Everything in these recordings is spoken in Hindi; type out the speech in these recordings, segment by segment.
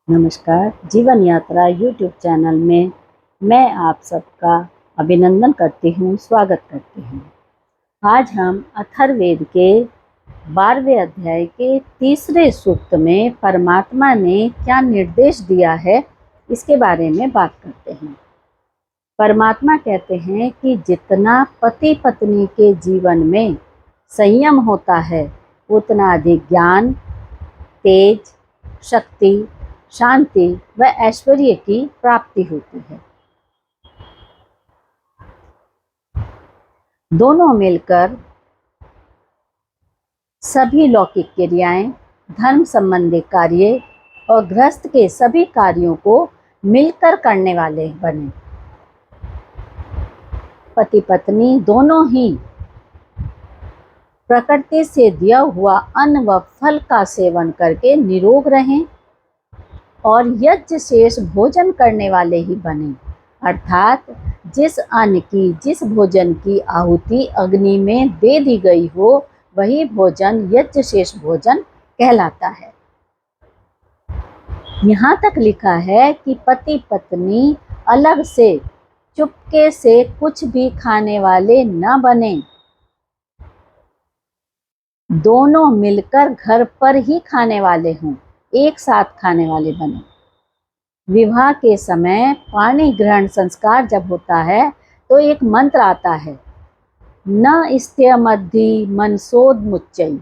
नमस्कार। जीवन यात्रा यूट्यूब चैनल में मैं आप सबका अभिनंदन करती हूँ, स्वागत करती हूँ। आज हम अथर्ववेद के 12वें अध्याय के तीसरे सूक्त में परमात्मा ने क्या निर्देश दिया है, इसके बारे में बात करते हैं। परमात्मा कहते हैं कि जितना पति पत्नी के जीवन में संयम होता है, उतना अधिक ज्ञान, तेज, शक्ति, शांति व ऐश्वर्य की प्राप्ति होती है। दोनों मिलकर सभी लौकिक क्रियाएं, धर्म संबंधी कार्य और गृहस्थ के सभी कार्यों को मिलकर करने वाले बने। पति पत्नी दोनों ही प्रकृति से दिया हुआ अन्न व फल का सेवन करके निरोग रहें और यज्ञ शेष भोजन करने वाले ही बने, अर्थात जिस अन्न की, जिस भोजन की आहुति अग्नि में दे दी गई हो, वही भोजन यज्ञ शेष भोजन कहलाता है। यहाँ तक लिखा है कि पति पत्नी अलग से चुपके से कुछ भी खाने वाले न बने, दोनों मिलकर घर पर ही खाने वाले हों, एक साथ खाने वाले बने। विवाह के समय पाणी ग्रहण संस्कार जब होता है तो एक मंत्र आता है, न इस्त्यमद्धि मनसोद मुच्चई,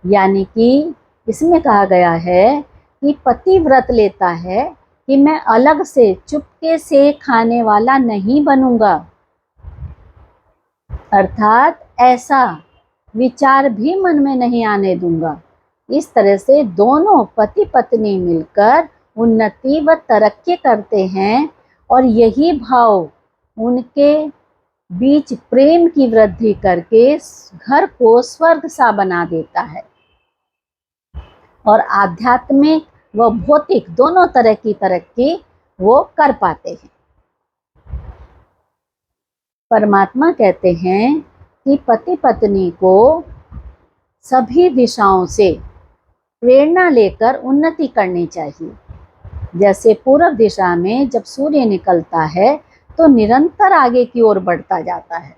यानी कि इसमें कहा गया है कि पति व्रत लेता है कि मैं अलग से चुपके से खाने वाला नहीं बनूंगा, अर्थात ऐसा विचार भी मन में नहीं आने दूंगा। इस तरह से दोनों पति पत्नी मिलकर उन्नति व तरक्की करते हैं और यही भाव उनके बीच प्रेम की वृद्धि करके घर को स्वर्ग सा बना देता है और आध्यात्मिक व भौतिक दोनों तरह की तरक्की वो कर पाते हैं। परमात्मा कहते हैं कि पति पत्नी को सभी दिशाओं से प्रेरणा लेकर उन्नति करनी चाहिए। जैसे पूर्व दिशा में जब सूर्य निकलता है तो निरंतर आगे की ओर बढ़ता जाता है,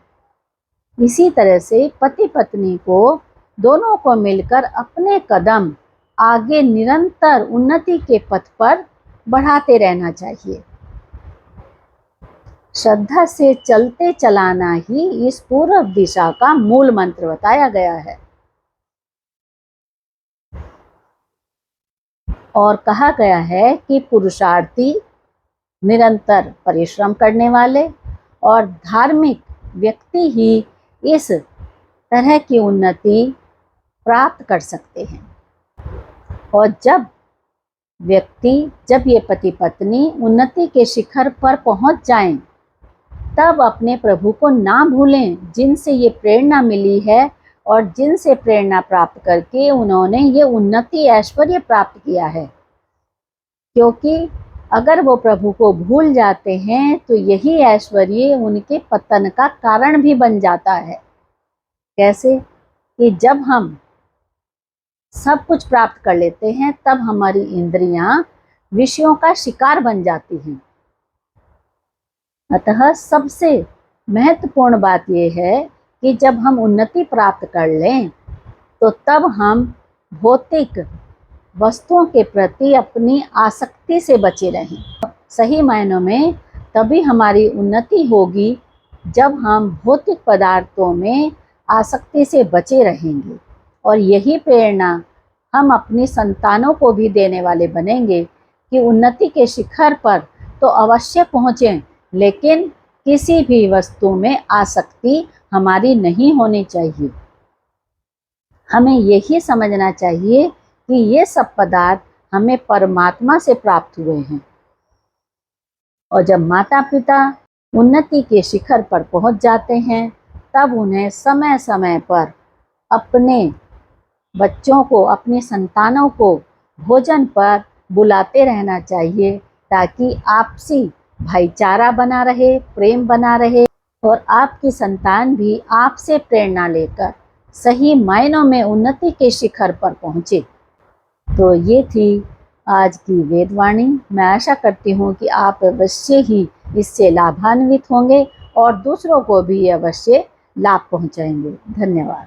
इसी तरह से पति पत्नी को दोनों को मिलकर अपने कदम आगे निरंतर उन्नति के पथ पर बढ़ाते रहना चाहिए। श्रद्धा से चलते चलाना ही इस पूर्व दिशा का मूल मंत्र बताया गया है और कहा गया है कि पुरुषार्थी, निरंतर परिश्रम करने वाले और धार्मिक व्यक्ति ही इस तरह की उन्नति प्राप्त कर सकते हैं। और जब ये पति पत्नी उन्नति के शिखर पर पहुंच जाएं, तब अपने प्रभु को ना भूलें, जिनसे ये प्रेरणा मिली है और जिनसे प्रेरणा प्राप्त करके उन्होंने ये उन्नति ऐश्वर्य प्राप्त किया है। क्योंकि अगर वो प्रभु को भूल जाते हैं तो यही ऐश्वर्य उनके पतन का कारण भी बन जाता है। कैसे कि जब हम सब कुछ प्राप्त कर लेते हैं तब हमारी इंद्रियां विषयों का शिकार बन जाती हैं। अतः सबसे महत्वपूर्ण बात यह है कि जब हम उन्नति प्राप्त कर लें तो तब हम भौतिक वस्तुओं के प्रति अपनी आसक्ति से बचे रहें। सही मायनों में तभी हमारी उन्नति होगी जब हम भौतिक पदार्थों में आसक्ति से बचे रहेंगे और यही प्रेरणा हम अपनी संतानों को भी देने वाले बनेंगे कि उन्नति के शिखर पर तो अवश्य पहुँचें, लेकिन किसी भी वस्तु में आसक्ति हमारी नहीं होनी चाहिए। हमें यही समझना चाहिए कि ये सब पदार्थ हमें परमात्मा से प्राप्त हुए हैं और जब माता पिता उन्नति के शिखर पर पहुंच जाते हैं तब उन्हें समय समय पर अपने बच्चों को, अपनी संतानों को भोजन पर बुलाते रहना चाहिए ताकि आपसी भाईचारा बना रहे, प्रेम बना रहे और आपकी संतान भी आपसे प्रेरणा लेकर सही मायनों में उन्नति के शिखर पर पहुँचे। तो ये थी आज की वेदवाणी। मैं आशा करती हूँ कि आप अवश्य ही इससे लाभान्वित होंगे और दूसरों को भी अवश्य लाभ पहुँचाएंगे। धन्यवाद।